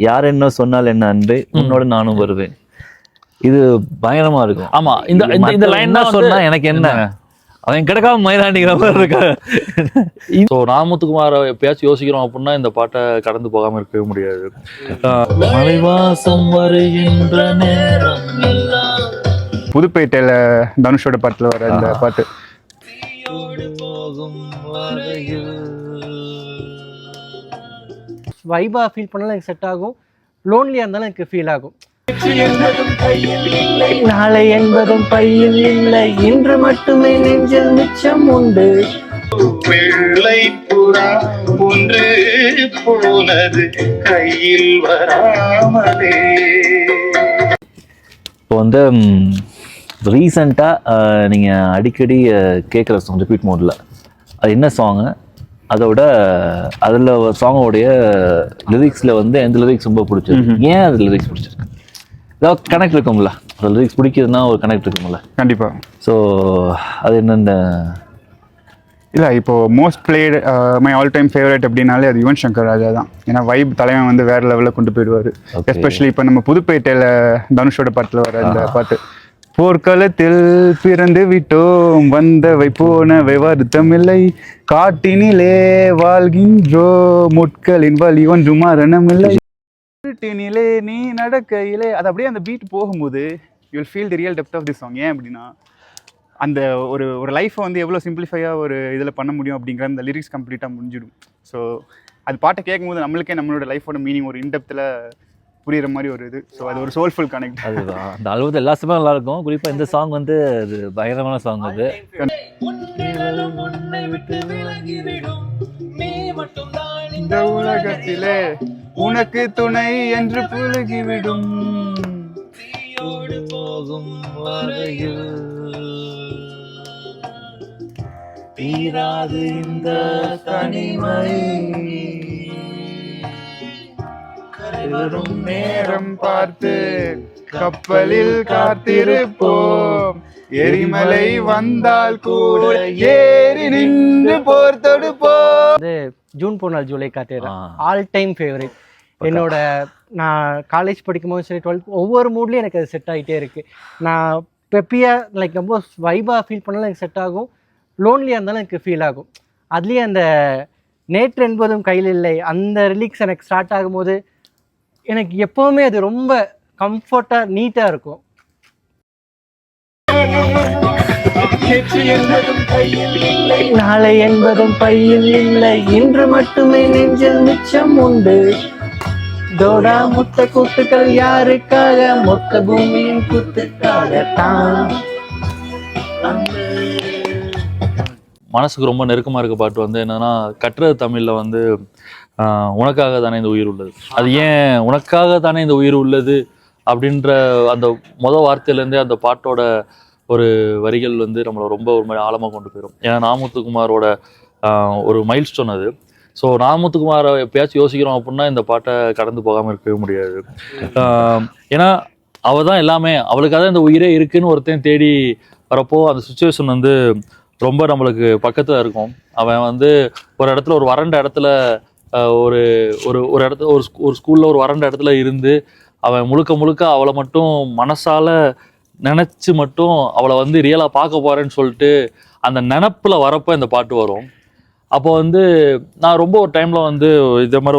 யார் என்ன சொன்னால் என்ன அன்பே உன்னோட நானும் வருவேன். இது பயங்கரமா இருக்கும். ஆமா, இந்த லைன் தான் சொன்னா எனக்கு என்ன, அவன் கிடக்காம மயிலாண்டிக்கிற மாதிரி இருக்கா. ஸோ நாமத்துக்குமார எப்பயாச்சும் யோசிக்கிறோம் அப்படின்னா இந்த பாட்டை கடந்து போகாம இருக்கவே முடியாது. மலைவாசம் வருகின்ற நேரம் புதுப்பேட்டையில தனுஷோட பாட்டுல வர இந்த பாட்டு வைபா ஃபீல் பண்ணாலும் எனக்கு செட் ஆகும், லோன்லியா இருந்தாலும் எனக்கு ஃபீல் ஆகும். நாளை என்பதும் பையில் இல்லை, இன்று மட்டுமே நெஞ்சில் மிச்சம் உண்டு. வெள்ளை புறா ஒன்று போனது கையில் வராமலே. இப்போ வந்து ரீசண்டாக நீங்கள் அடிக்கடி கேட்குற சாங் ரிப்பீட் மோடில் அது என்ன சாங்கு, அதோட அதில் சாங்கோடைய லிரிக்ஸில் வந்து எந்த லிரிக்ஸ் ரொம்ப பிடிச்சிருக்கு, ஏன் அது லிரிக்ஸ் பிடிச்சிருக்கு? ஏதாவது கனெக்ட் இருக்கும்ல, அந்த லிரிக்ஸ் பிடிக்கிறதுனா ஒரு கனெக்ட் இருக்கும்ல. கண்டிப்பா. ஸோ அது என்னென்ன இல்லை, இப்போ most blade my all time favourite அப்படின்னாலே அது யுவன் சங்கர் ராஜா தான். ஏன்னா வைப் தலைவன் வந்து வேற லெவலில் கொண்டு போயிடுவார். எஸ்பெஷலி இப்போ நம்ம புதுப்பேட்டையில் தனுஷோட பாட்டில் வர இந்த பாட்டு, போர்க்களத்தில் பிறந்து விட்டோம் வந்தவை போனவை வருத்தமில்லை, காட்டினிலே வாழ்கின்றோ முட்களின் வழி ஒன்று மரணமில்லை, வீட்டினிலே நீ நடக்கையிலே. அது அப்படியே அந்த பீட் போகும்போது you will feel the real depth of the song. ஏன் அப்படின்னா அந்த ஒரு ஒரு லைஃப்பை வந்து எவ்வளோ சிம்பிளிஃபையாக ஒரு இதில் பண்ண முடியும் அப்படிங்கிற அந்த லிரிக்ஸ் கம்ப்ளீட்டாக முடிஞ்சிடும். ஸோ அது பாட்டை கேட்கும்போது நம்மளுக்கே நம்மளோட லைஃபோட மீனிங் ஒரு இன்டெப்த்தில் புரியுற மாதிரி ஒரு இது. ஸோ அது ஒரு சோல்ஃபுல் கனெக்ட். அதுதான் அந்த அழுவது எல்லா சமயம் நல்லா இருக்கும். குறிப்பாக இந்த சாங் வந்து அது பயங்கரமான சாங். அது இந்த உலகத்திலே உனக்கு துணை என்று புலகிவிடும் போகும் வரையில் தீராது இந்த தனிமை, வரும் நேரம் பார்த்து கப்பலில் காத்திருப்போம், எரிமலை வந்தால் கூட ஏறி நின்று போர் தொடுப்போம். அது ஜூன் போனால் ஜூலை காத்தேரா ஆல் டைம் ஃபேவரட். என்னோட நான் காலேஜ் படிக்கும்போது சரி 12th ஒவ்வொரு மூட்லேயும் எனக்கு அது செட் ஆகிட்டே இருக்குது. நான் பெப்பியாக லைக் ரொம்ப வைபாக ஃபீல் பண்ணாலும் எனக்கு செட் ஆகும், லோன்லியாக இருந்தாலும் எனக்கு ஃபீல் ஆகும். அதுலேயே அந்த நேற்று என்பதும் கையில் இல்லை அந்த ரிலீக்ஸ் எனக்கு ஸ்டார்ட் ஆகும்போது எனக்கு எப்போவுமே அது ரொம்ப கம்ஃபர்ட்டாக நீட்டாக இருக்கும். நாளை என்பதும் பையில் இல்லை, இன்று மட்டுமே நெஞ்சில் மிச்சம் உண்டு. தோடா முத்த கூத்துக்கள் யாருக்காக, மொத்த பூமியின் கூத்துக்காகத்தான். மனசுக்கு ரொம்ப நெருக்கமாக இருக்க பாட்டு வந்து என்னன்னா, கற்றது தமிழில் வந்து உனக்காக தானே இந்த உயிர் உள்ளது. அது ஏன் உனக்காக தானே இந்த உயிர் உள்ளது அப்படின்ற அந்த வார்த்தையிலேருந்தே அந்த பாட்டோட ஒரு வரிகள் வந்து நம்மளை ரொம்ப ஒரு மாதிரி ஆழமாக கொண்டு போயிடும். ஏன்னா நாமத்துக்குமாரோட ஒரு மைல் ஸ்டோன் அது. ஸோ நாமத்துக்குமாரை எப்பயாச்சும் யோசிக்கிறோம் அப்படின்னா இந்த பாட்டை கடந்து போகாமல் இருக்கவே முடியாது. ஏன்னா அவள் தான் எல்லாமே, அவளுக்காக தான் இந்த உயிரே இருக்குன்னு ஒருத்தன் தேடி வரப்போ அந்த சுச்சுவேஷன் வந்து ரொம்ப நம்மளுக்கு பக்கத்தில் இருக்கும். அவன் வந்து ஒரு இடத்துல ஒரு வறண்ட இடத்துல ஒரு ஒரு ஒரு இடத்துல ஒரு ஸ்கூலில் ஒரு வறண்ட இடத்துல இருந்து அவன் முழுக்க அவளை மட்டும் மனசால நினச்சி மட்டும் அவளை வந்து ரியலாக பார்க்க போகிறேன்னு சொல்லிட்டு அந்த நினப்பில் வரப்போ இந்த பாட்டு வரும். அப்போ வந்து நான் ரொம்ப ஒரு டைமில் வந்து இதே மாதிரி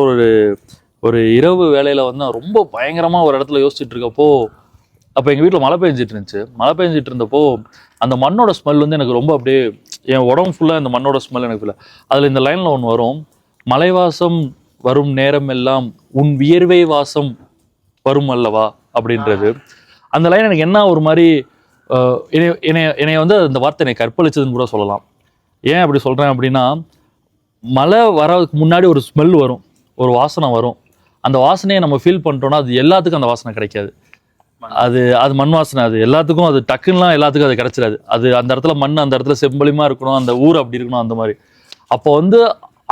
ஒரு இரவு வேலையில் வந்து நான் ரொம்ப பயங்கரமாக ஒரு இடத்துல யோசிச்சுட்டு இருக்கப்போ, அப்போ எங்கள் வீட்டில் மழை பெஞ்சிட்டு இருந்துச்சு. மழை பெஞ்சிட்டு இருந்தப்போ அந்த மண்ணோட ஸ்மெல் வந்து எனக்கு ரொம்ப அப்படியே என் உடம்பு ஃபுல்லாக இந்த மண்ணோட ஸ்மெல் எனக்கு இல்லை. அதில் இந்த லைனில் ஒன்று வரும், மலைவாசம் வரும் நேரம் எல்லாம் உன் வியர்வை வாசம் வரும் அல்லவா அப்படின்றது. அந்த லைன் எனக்கு என்ன ஒரு மாதிரி என்னை வந்து அந்த வார்த்தை என்னை கற்பழிச்சதுன்னு கூட சொல்லலாம். ஏன் அப்படி சொல்கிறேன் அப்படின்னா, மழை வரதுக்கு முன்னாடி ஒரு ஸ்மெல் வரும், ஒரு வாசனை வரும். அந்த வாசனையை நம்ம ஃபீல் பண்ணிட்டோம்னா அது எல்லாத்துக்கும் அந்த வாசனை கிடைக்காது. அது மண் வாசனை, அது எல்லாத்துக்கும் அது டக்குன்னுலாம் எல்லாத்துக்கும் அது கிடைச்சிடாது. அது அந்த இடத்துல மண், அந்த இடத்துல செம்பளிமா இருக்கணும், அந்த ஊர் அப்படி இருக்கணும், அந்த மாதிரி. அப்போ வந்து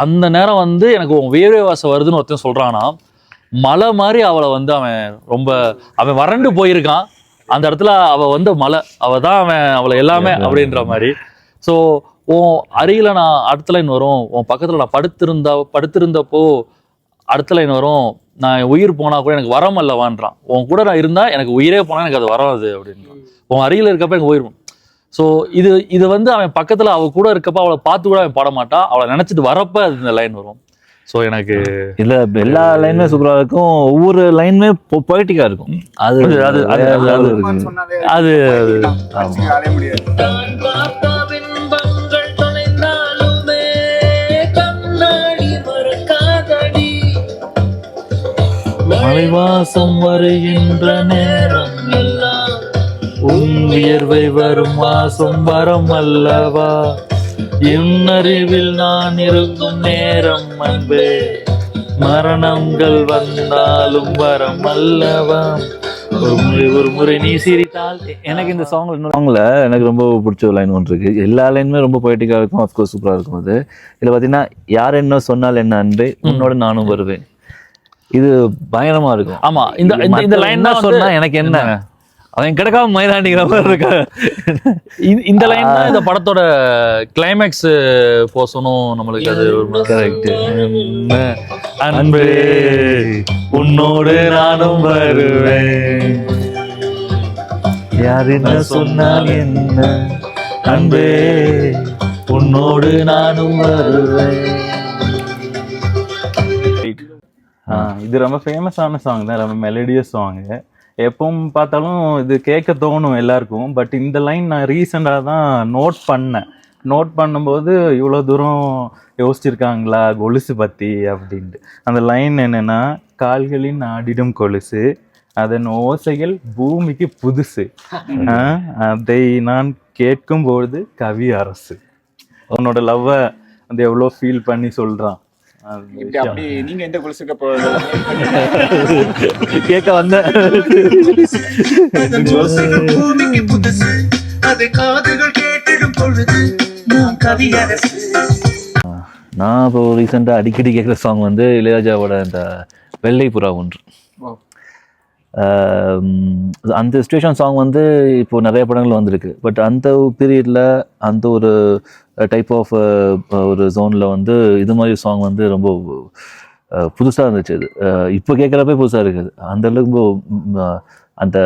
அந்த நேரம் வந்து எனக்கு வேர்வை வாசம் வருதுன்னு ஒருத்தன் சொல்கிறான்னா, மலை மாதிரி அவளை வந்து அவன் வறண்டு போயிருக்கான். அந்த இடத்துல அவள் வந்து மலை, அவள் தான் அவளை எல்லாமே அப்படின்ற மாதிரி. ஸோ உன் அருகில் நான் அடுத்த லைன் வரும், உன் பக்கத்தில் நான் படுத்திருந்தப்போ அடுத்த லைன் வரும், நான் உயிர் போனா கூட எனக்கு வரம் அல்லவான்றான். உன் கூட நான் இருந்தா எனக்கு உயிரே போனா எனக்கு அது வராது அப்படின்றான். உன் அருகில் இருக்கப்ப எனக்கு உயிர். ஸோ இது வந்து அவன் பக்கத்துல அவ கூட இருக்கப்ப அவளை பார்த்து கூட அவன் பாட மாட்டான். அவளை நினைச்சிட்டு வரப்ப அது இந்த லைன் வரும். ஸோ எனக்கு இல்ல எல்லா லைனுமே சூப்பரா இருக்கும், ஒவ்வொரு லைனுமே பொய்டிக்கா இருக்கும். அது அது அது அது மலைவாசம் வருகின்ற நேரம் எல்லாம் உன் வியர்வை வரும் வாசம் வரம் அல்லவா, இன்னறிவில் நான் இருக்கும் நேரம் அன்பே, மரணங்கள் வந்தாலும் வரம் அல்லவா, ஒரு முறை நீ சிரித்தால். எனக்கு இந்த சாங்ல எனக்கு ரொம்ப பிடிச்ச ஒரு லைன் ஒன்று இருக்கு. எல்லா லைனுமே ரொம்ப பொய்டிக்கா இருக்கும், அஃப்கோர்ஸ் சூப்பரா இருக்கும். அது இதுல பாத்தீங்கன்னா, யார் என்ன சொன்னால் என்ன அன்பே, உன்னோட நானும் வருவேன். இது பயங்கரமா இருக்கும். ஆமா, இந்த லைன் தான் சொன்னா எனக்கு என்ன, அவன் கிடக்காம மயிலாண்டிக்கிற மாதிரி இருக்கா. இந்த லைன் தான் இந்த படத்தோட கிளைமேக்ஸ் போசனும் நம்மளுக்கு. அது கரெக்ட். அன்பே உன்னோடு நானும் வருவேன், யார் என்ன சொன்னால் என்ன அன்பே உன்னோடு நானும் வருவேன். இது ரொம்ப ஃபேமஸான சாங் தான், ரொம்ப மெலடியஸ் சாங்கு. எப்பவும் பார்த்தாலும் இது கேட்க தோணும் எல்லாருக்கும். பட் இந்த லைன் நான் ரீசெண்டாக தான் நோட் பண்ணும்போது இவ்வளோ தூரம் யோசிச்சிருக்காங்களா கொலுசு பற்றி அப்படின்ட்டு. அந்த லைன் என்னென்னா, கால்களின் ஆடிடும் கொலுசு அதன் ஓசைகள் பூமிக்கு புதுசு, அதை நான் கேட்கும்பொழுது கவி அரசு. உன்னோட லவ்வை வந்து எவ்வளோ ஃபீல் பண்ணி சொல்கிறான். நீங்க எந்த கொலுசுக்கு கேட்க வந்த நான் இப்போ ரீசெண்டாக அடிக்கடி கேட்குற சாங் வந்து இளையராஜாவோட இந்த வெள்ளை புறா ஒன்று. அந்த சிச்சுவேஷன் சாங் வந்து இப்போ நிறைய படங்கள் வந்திருக்கு. பட் அந்த பீரியட்ல அந்த ஒரு டைப் ஆஃப் ஒரு ஜோனில் வந்து இது மாதிரி சாங் வந்து ரொம்ப புதுசாக இருந்துச்சு. அது இப்போ கேட்குறப்பே புதுசாக இருக்குது. அந்த அளவுக்கு அந்த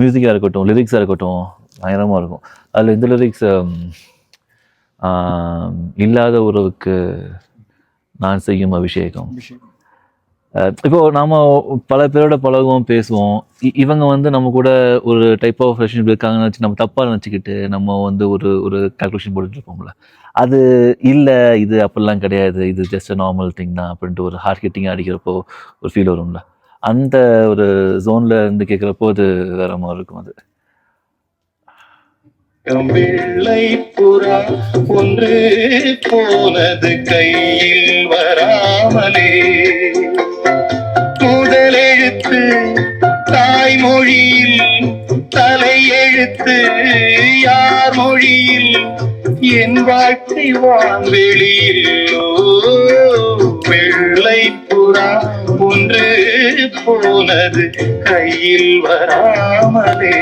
மியூசிக்காக இருக்கட்டும், லிரிக்ஸாக இருக்கட்டும் பயங்கரமாக இருக்கும். அதில் இந்த லிரிக்ஸ், இல்லாத உறவுக்கு நான் செய்யும் அபிஷேகம். இப்போ நாம பல பேரோட பழகுவோம், பேசுவோம். இவங்க வந்து நம்ம கூட ஒரு டைப் ஆஃப் ரிலேஷன்ஷிப் இருக்காங்கன்னு வச்சு நம்ம தப்பா நினச்சிக்கிட்டு நம்ம வந்து ஒரு கால்குலேஷன் போட்டுட்டு இருப்போம்ல. அது இல்லை, இது அப்படிலாம் கிடையாது, இது ஜஸ்ட் நார்மல் திங் தான் அப்படின்ட்டு ஒரு ஹார்ட் ஹிட்டிங்காக அடிக்கிறப்போ ஒரு ஃபீல் வரும்ல. அந்த ஒரு ஜோன்ல இருந்து கேட்குறப்போ அது வேற மாதிரி இருக்கும். அது வெள்ளை புறா ஒன்று போனது கையில் வராமலே, முதலெழுத்து தாய்மொழியில், தலையெழுத்து யார் மொழியில், என் வாழ்க்கை வான்வெளியில். வெள்ளை புறா ஒன்று போனது கையில் வராமலே.